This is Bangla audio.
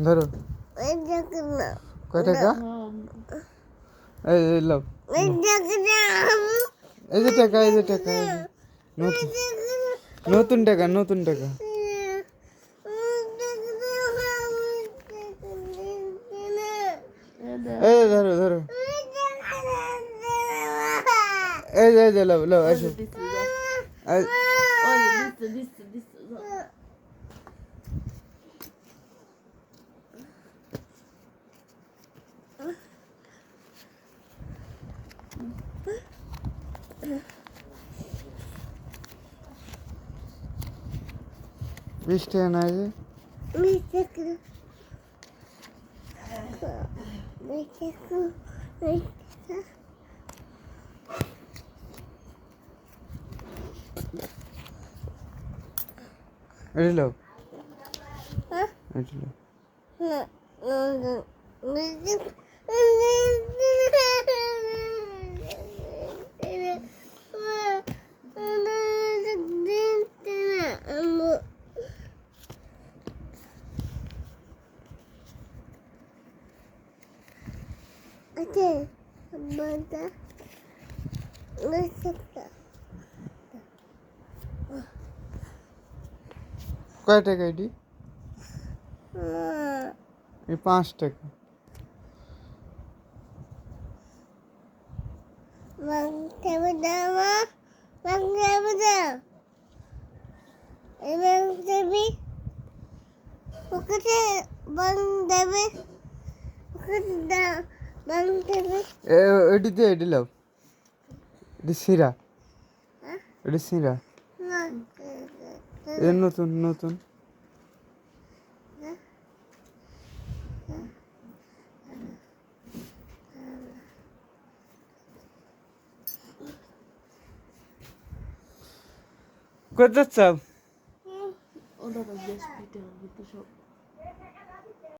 ধরো কয় টাকা এই লাভ এই যে টাকা এই যে টাকা নতুন নতুন টাকা নতুন টাকা এই ধরো ধরো এই যে লাভ লাভ আসো বৃষ্টি না যে এলো এলো কয় টাকা এটি এই 5 টাকা এটি দিয়ে এটি লাভ এটি সিরা এটি সিরা এ নতুন নতুন কোথায় যাচ্ছ ওটা তো বেশ পিঠে সব